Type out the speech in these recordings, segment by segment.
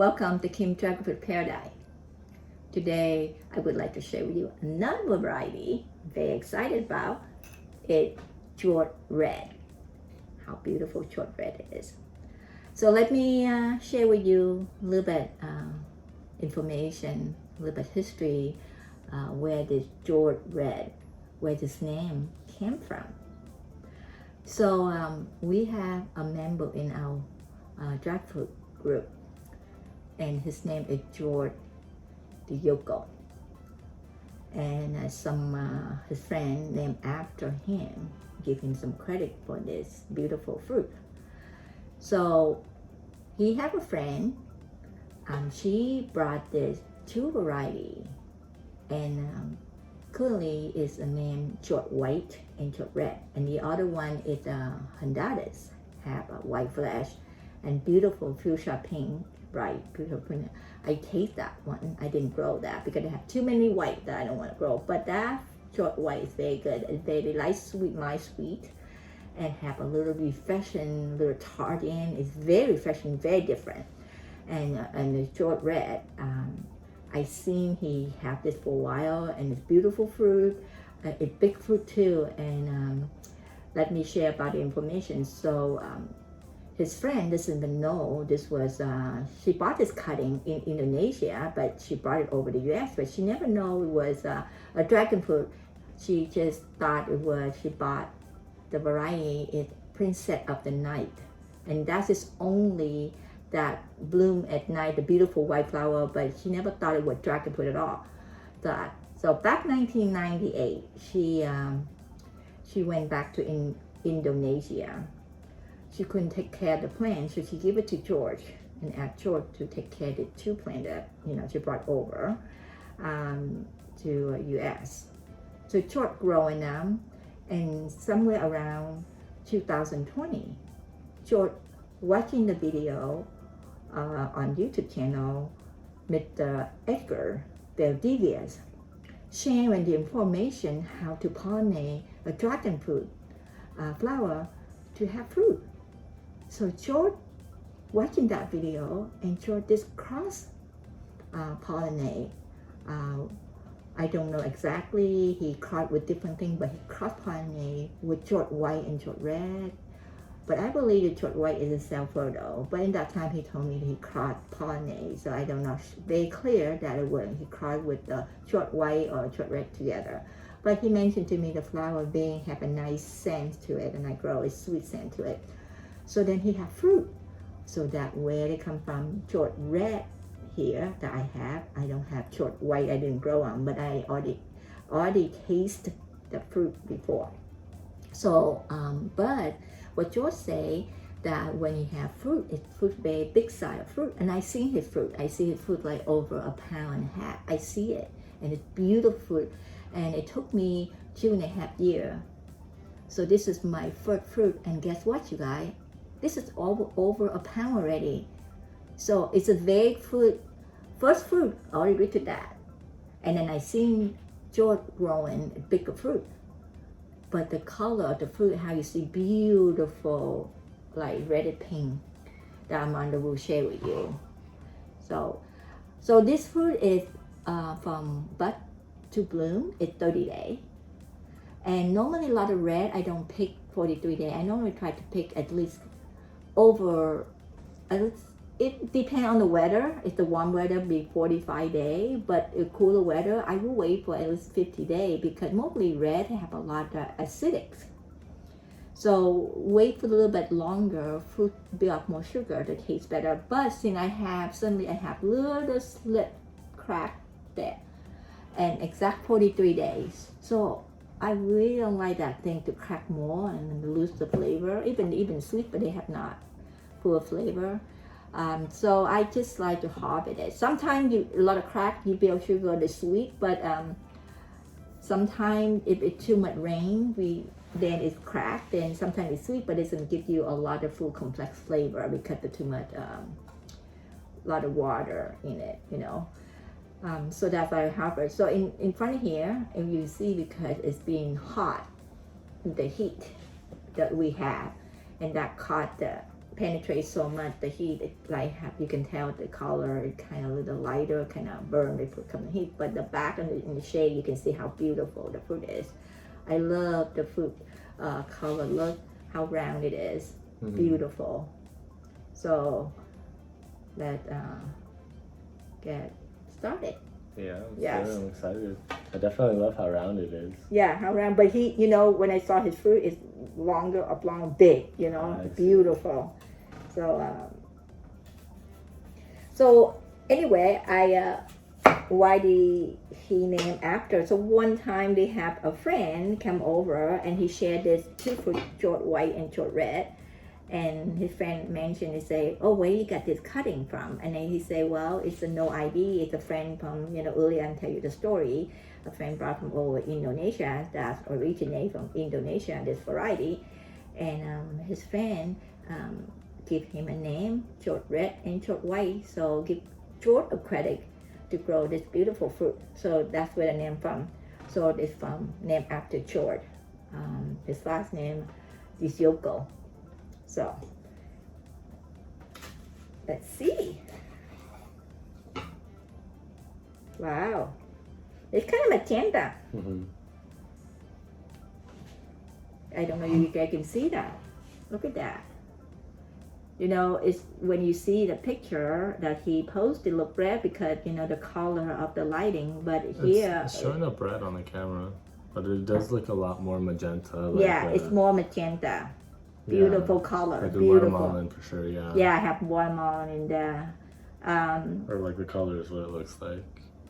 Welcome to Kim Dragon Fruit Paradise. Today, I would like to share with you another variety I'm very excited about. It's short red. How beautiful short red is. So let me share with you a little bit information, a little bit history, where this short red, where this name came from. So we have a member in our dragon fruit group, and his name is George the Yoko, and his friend named after him give him some credit for this beautiful fruit. So he have a friend, she brought this two variety, and currently is a name short white and short red, and the other one is Honduras, have a white flesh and beautiful fuchsia pink, bright beautiful pink. I taste that one. I didn't grow that because I have too many white that I don't want to grow, but that short white is very good. It's very light sweet, nice sweet, and have a little refreshing, little tart in. It's very refreshing, very different. And the short red, I seen he have this for a while, and it's beautiful fruit. It's big fruit too. And let me share about the information. So his friend doesn't even know this was, she bought this cutting in Indonesia, but she brought it over to the US, but she never know it was a dragon fruit. She just thought it was, she bought the variety is Princess of the Night, and that is only that bloom at night, the beautiful white flower, but she never thought it was dragon fruit at all. So back 1998, she went back to Indonesia. She couldn't take care of the plant, so she gave it to George and asked George to take care of the two plants that she brought over to US. So George growing them, and somewhere around 2020, George watching the video on YouTube channel, Mr. Edgar Valdivius, sharing the information how to pollinate a dragon fruit flower to have fruit. So George watching that video, and George just cross pollinate. I don't know exactly, he crossed with different things, but he cross pollinate with short white and short red. But I believe the short white is a self-fertile. But in that time he told me that he cross pollinate, so I don't know very clear that it wasn't. He crossed with the short white or short red together. But he mentioned to me the flower being have a nice scent to it, and I grow a sweet scent to it. So then he have fruit. So that where they come from, short red here that I have. I don't have short white, I didn't grow on, but I already taste the fruit before. So, but what George say that when you have fruit, it's fruit very big size of fruit, and I see his fruit. I see his fruit like over 1.5 pounds. I see it, and it's beautiful fruit. And it took me 2.5 years. So this is my first fruit, and guess what, you guys? This is over 1 pound already. So it's a very fruit, first fruit, I already reached to that. And then I seen George growing bigger fruit. But the color of the fruit, how you see beautiful, like red and pink, that Amanda will share with you. So this fruit is from bud to bloom, it's 30 days. And normally a lot of red, I don't pick 43 days. I normally try to pick at least over, it depends on the weather. If the warm weather be 45 days, but if cooler weather, I will wait for at least 50 days because mostly red have a lot of acidics. So wait for a little bit longer, fruit build up more sugar to taste better. But since suddenly I have little slit crack there, and exact 43 days. So I really don't like that thing to crack more and lose the flavor. Even sweet, but they have not full flavor. So I just like to harvest it. Sometimes a lot of crack, you build sugar, the sweet, but sometimes if it's too much rain, then it's cracked. Then sometimes it's sweet, but it doesn't give you a lot of full complex flavor because there's too much, lot of water in it, So that's why I harvest. So in front of here, if you see, because it's being hot, the heat that we have, and that caught the penetrate so much the heat. It like you can tell the color it kind of a little lighter, kind of burn before coming heat. But the back and in the shade, you can see how beautiful the fruit is. I love the fruit color. Look how round it is. Beautiful. So let's get started. Yeah, Yes. I'm excited. I definitely love how round it is. Yeah, how round. But he, you know, when I saw his fruit, it's longer, oblong, big. You know, beautiful. So anyway, why did he name after? So one time they have a friend come over and he shared this two fruit, short white and short red. And his friend mentioned, he say, oh, where you got this cutting from? And then he say, well, it's a no ID. It's a friend from, you know, earlier I tell you the story. A friend brought from over Indonesia that originate from Indonesia, this variety. And his friend give him a name, short red and short white. So give short a credit to grow this beautiful fruit. So that's where the name from. So it's from named after short. His last name is Yoko. So let's see. Wow, it's kind of magenta. I don't know if you guys can see that. Look at that. You know, it's when you see the picture that he posted look red because you know the color of the lighting, but here it's showing up red on the camera, but it does look a lot more magenta. Like yeah, it's more magenta. Beautiful color, like beautiful. Watermelon for sure, yeah. Yeah, I have watermelon in there. Or like the color is what it looks like.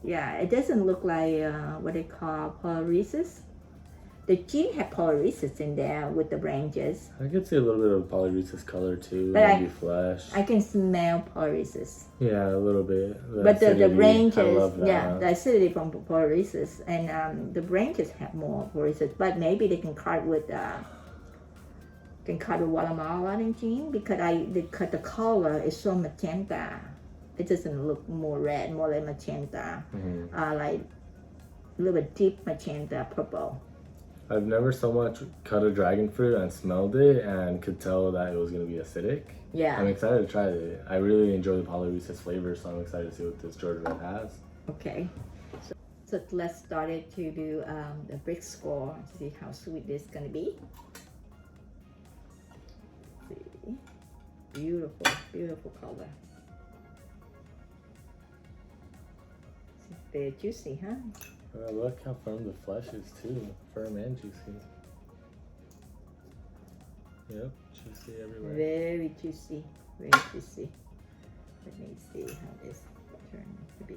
Yeah, it doesn't look like what they call polyresis. The gene have polyresis in there with the branches. I could see a little bit of polyresis color too, but maybe flesh. I can smell polyresis. Yeah, a little bit. But the branches, yeah, the acidity from polyresis, and the branches have more polyresis. But maybe they can cut with watermelon gene because the color is so magenta. It doesn't look more red, more like magenta, like a little bit deep magenta, purple. I've never so much cut a dragon fruit and smelled it and could tell that it was going to be acidic. Yeah. I'm excited to try it. I really enjoy the polyresis flavor, so I'm excited to see what this Georgia Red has. Okay. So let's start it to do the Brix score, see how sweet this is going to be. See. Beautiful, beautiful color. It's very juicy, huh? Look how firm the flesh is too. Firm and juicy. Yep, juicy everywhere. Very juicy, very juicy. Let me see how this turns to be.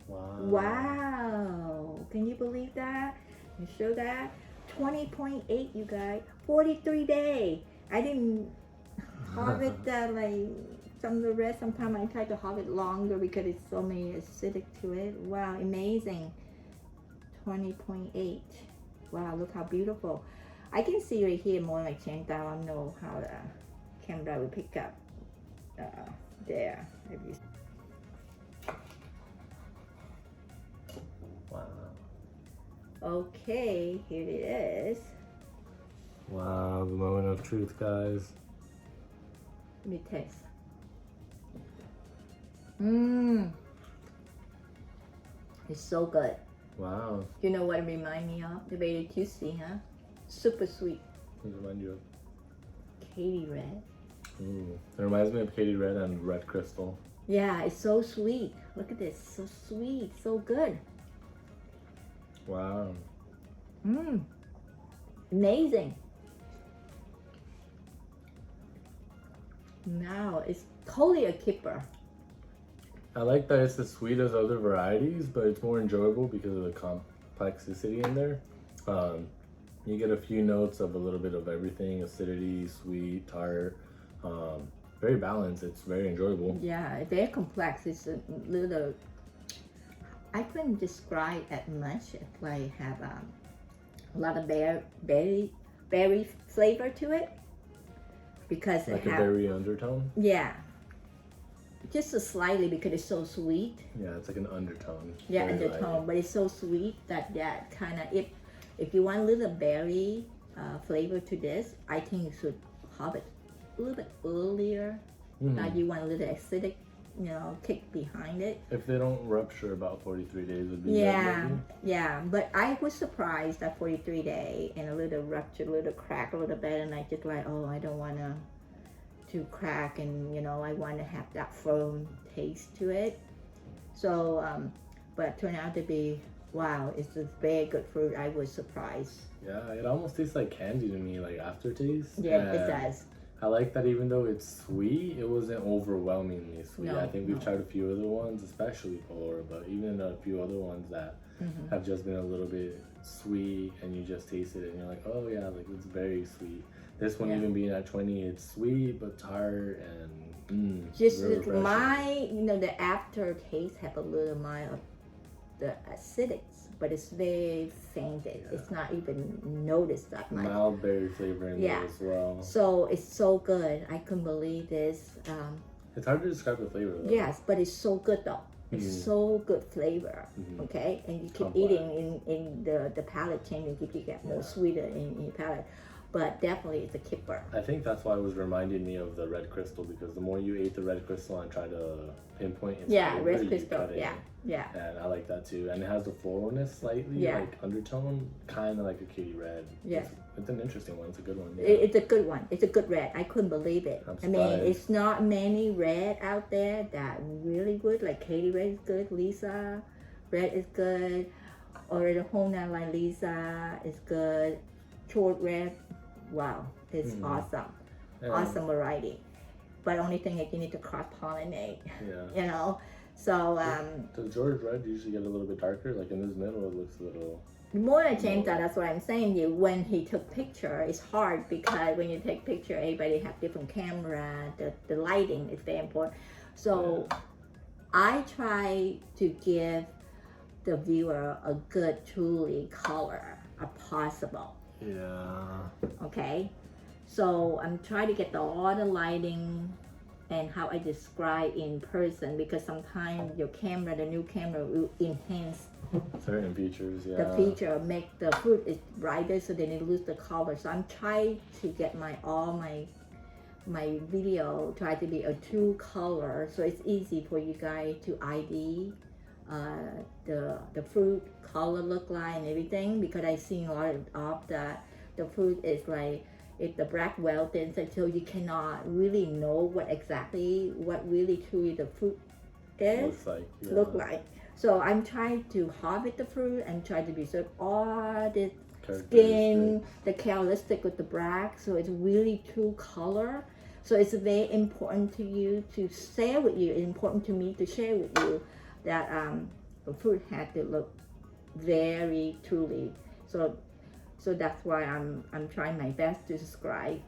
Wow. Wow! Can you believe that? You show that? 20.8, you guys. 43 days. I didn't harvest that like some of the rest. Sometimes I try to harvest longer because it's so many acidic to it. Wow, amazing. 20.8. Wow, look how beautiful. I can see right here more like magenta. I don't know how the camera will pick up there. Maybe. Wow. Okay, here it is. Wow, the moment of truth, guys. Let me taste. Mmm. It's so good. Wow. You know what it reminds me of? The very juicy, huh? Super sweet. What does it remind you of? Katy Red. It reminds me of Katy Red and Red Crystal. Yeah, it's so sweet. Look at this. So sweet. So good. Wow. Amazing. Now it's totally a keeper. I like that it's as sweet as other varieties, but it's more enjoyable because of the complexity in there. You get a few notes of a little bit of everything: acidity, sweet, tart. Very balanced. It's very enjoyable. Yeah, very complex. It's a little. I couldn't describe it much. It's like have a lot of berry flavor to it because like it a berry undertone. Yeah. Just a slightly because it's so sweet. Yeah, it's like an undertone. Yeah, undertone, but it's so sweet that kind of if you want a little berry flavor to this, I think you should harvest a little bit earlier. Like you want a little acidic, kick behind it. If they don't rupture, about 43 days would be Yeah, good, maybe. yeah. But I was surprised that 43 day and a little rupture, a little crack, a little bit, and I just like, oh, I don't want to crack, and I want to have that firm taste to it. So, but it turned out to be, wow, it's a very good fruit. I was surprised. Yeah, it almost tastes like candy to me, like aftertaste. Yeah, it does. I like that even though it's sweet, it wasn't overwhelmingly sweet. No, I think we've tried a few other ones, especially Polora, but even a few other ones that have just been a little bit sweet, and you just taste it and you're like, oh yeah, like it's very sweet. This one, even being at 20, it's sweet but tart and just real refreshing. my, the aftertaste have a little mild of the acidics, but it's very fainted. It's not even noticed that much. Mild berry flavor in there as well. So it's so good. I couldn't believe this. It's hard to describe the flavor though. Yes, but it's so good though. It's so good flavor. Okay, and you keep eating in the palate change, you get more sweeter in your palate. But definitely it's a keeper. I think that's why it was reminding me of the red crystal, because the more you ate the red crystal and try to pinpoint its flavor, red crystal. Yeah. And I like that too. And it has the floralness slightly, like undertone, kind of like a kitty red. Yes. It's an interesting one. It's a good one. Yeah. It's a good one. It's a good red. I couldn't believe it. I'm I mean, surprised. it's not many red out there that really good. Like Katie red is good. Lisa red is good. Or the Hona like Lisa is good. Short red. Wow, it's awesome. Awesome variety. But only thing is you need to cross pollinate. Yeah. So Does George Red usually get a little bit darker? Like in this middle, it looks a little. more than James, that's what I'm saying. You when he took picture, it's hard because when you take picture, everybody have different camera. The lighting is very important. So I try to give the viewer a good truly color as possible. Yeah. Okay, so I'm trying to get all the lighting and how I describe in person, because sometimes your camera, the new camera, will enhance certain features. Yeah. the feature, make the fruit is brighter, so then it lose the color. So I'm trying to get my video try to be a true color, so it's easy for you guys to ID the fruit color look like and everything, because I seen a lot of the fruit is like, if the black well thin, so you cannot really know what really truly the fruit is look like. So I'm trying to harvest the fruit and try to preserve all the skin, the characteristic with the black, so it's really true color. So it's very important to you to share with you. It's important to me to share with you that the fruit had to look very truly. So that's why I'm trying my best to describe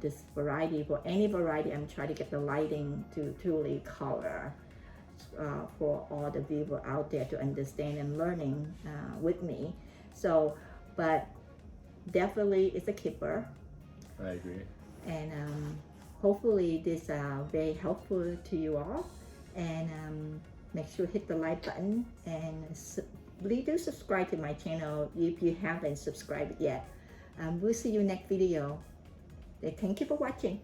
this variety. For any variety, I'm trying to get the lighting to truly color for all the viewers out there to understand and learning with me. So, but definitely it's a keeper. I agree. And hopefully this very helpful to you all. And make sure hit the like button and please do subscribe to my channel if you haven't subscribed yet. We'll see you next video. Thank you for watching.